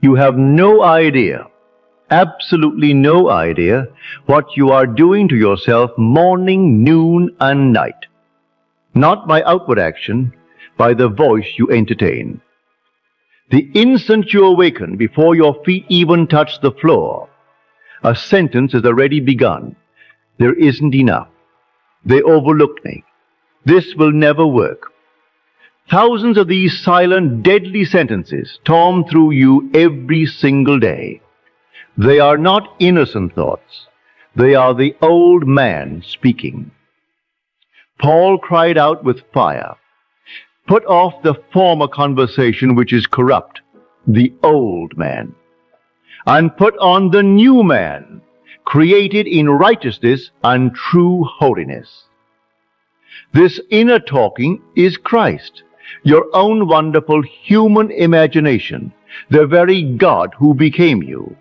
You have no idea, absolutely no idea, what you are doing to yourself morning, noon, and night. Not by outward action, by the voice you entertain. The instant you awaken, before your feet even touch the floor, a sentence is already begun. There isn't enough. They overlooked me. This will never work. Thousands of these silent, deadly sentences storm through you every single day. They are not innocent thoughts. They are the old man speaking. Paul cried out with fire, "Put off the former conversation which is corrupt, the old man, and put on the new man, created in righteousness and true holiness." This inner talking is Christ, your own wonderful human imagination, the very God who became you,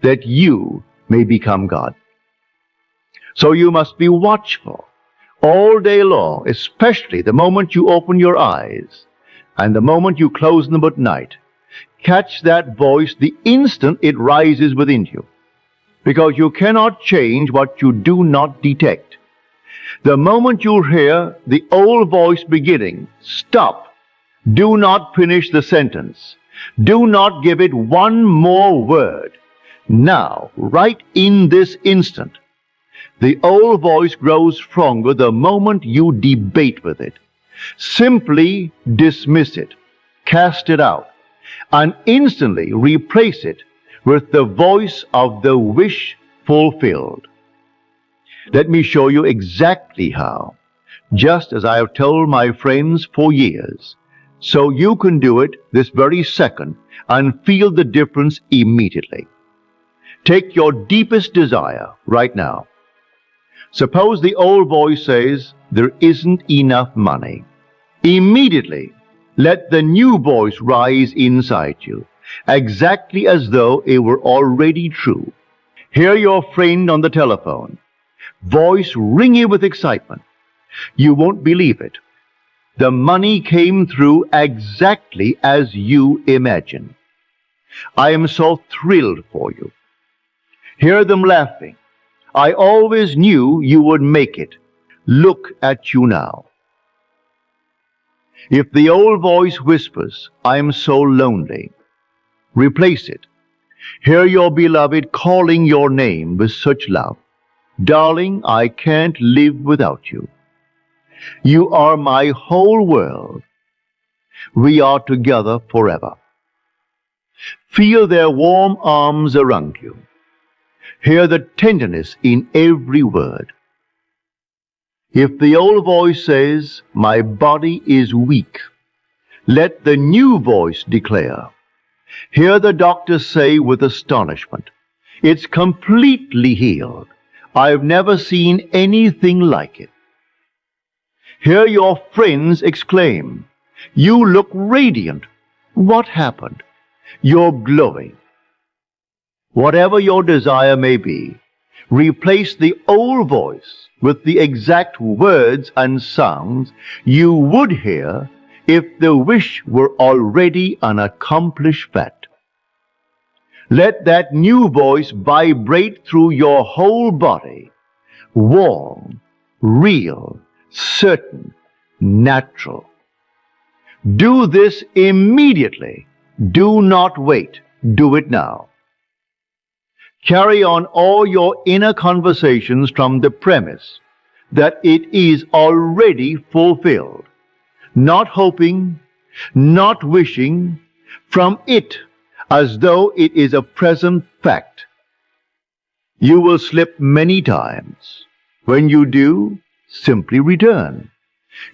that you may become God. So you must be watchful all day long, especially the moment you open your eyes and the moment you close them at night. Catch that voice the instant it rises within you, because you cannot change what you do not detect. The moment you hear the old voice beginning, stop. Do not finish the sentence. Do not give it one more word. Now, right in this instant, the old voice grows stronger the moment you debate with it. Simply dismiss it, cast it out, and instantly replace it with the voice of the wish fulfilled. Let me show you exactly how, just as I have told my friends for years, so you can do it this very second and feel the difference immediately. Take your deepest desire right now. Suppose the old voice says, "There isn't enough money." Immediately, let the new voice rise inside you, exactly as though it were already true. Hear your friend on the telephone, voice ringing with excitement. You won't believe it. The money came through exactly as you imagined. I am so thrilled for you. Hear them laughing. I always knew you would make it. Look at you now. If the old voice whispers, "I am so lonely," replace it. Hear your beloved calling your name with such love. "Darling, I can't live without you. You are my whole world. We are together forever." Feel their warm arms around you. Hear the tenderness in every word. If the old voice says, "My body is weak," let the new voice declare. Hear the doctor say with astonishment, "It's completely healed. I've never seen anything like it." Hear your friends exclaim, "You look radiant. What happened? You're glowing." Whatever your desire may be, replace the old voice with the exact words and sounds you would hear if the wish were already an accomplished fact. Let that new voice vibrate through your whole body, warm, real, certain, natural. Do this immediately. Do not wait. Do it now. Carry on all your inner conversations from the premise that it is already fulfilled, not hoping, not wishing, from it as though it is a present fact. You will slip many times. When you do, simply return.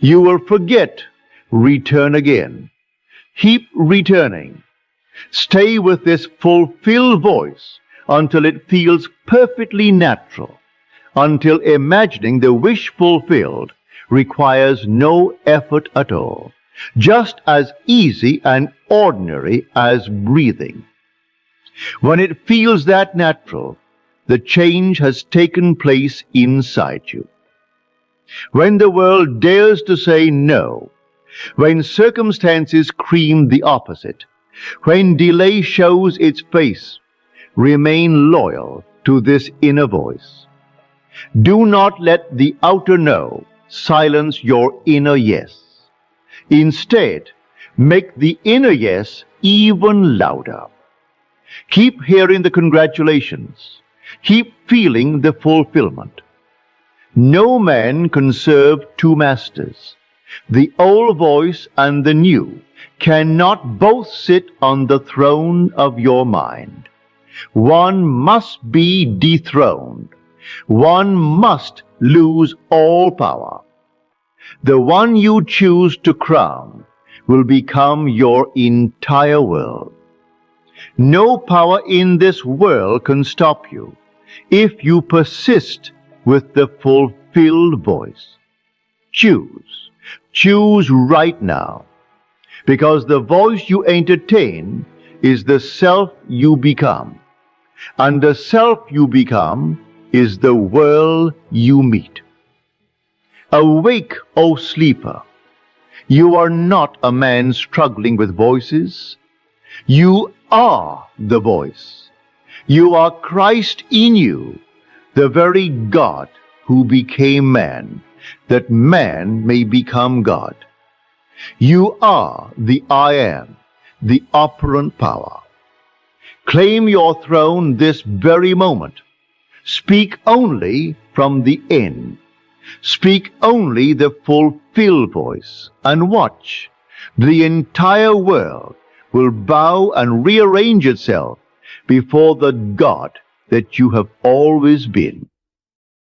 You will forget. Return again. Keep returning. Stay with this fulfilled voice until it feels perfectly natural, until imagining the wish fulfilled requires no effort at all, just as easy and ordinary as breathing. When it feels that natural, the change has taken place inside you. When the world dares to say no, when circumstances scream the opposite, When delay shows its face, remain loyal to this inner voice. Do not let the outer no silence your inner yes. Instead, make the inner yes even louder. Keep hearing the congratulations. Keep feeling the fulfillment. No man can serve two masters. The old voice and the new cannot both sit on the throne of your mind. One must be dethroned. One must lose all power. The one you choose to crown will become your entire world. No power in this world can stop you if you persist with the fulfilled voice. Choose. Choose right now. Because the voice you entertain is the self you become. And the self you become is the world you meet. Awake, O sleeper. You are not a man struggling with voices. You are the voice. You are Christ in you, the very God who became man, that man may become God. You are the I am, the operant power. Claim your throne this very moment. Speak only from the end. Speak only the fulfilled voice, and watch. The entire world will bow and rearrange itself before the God that you have always been.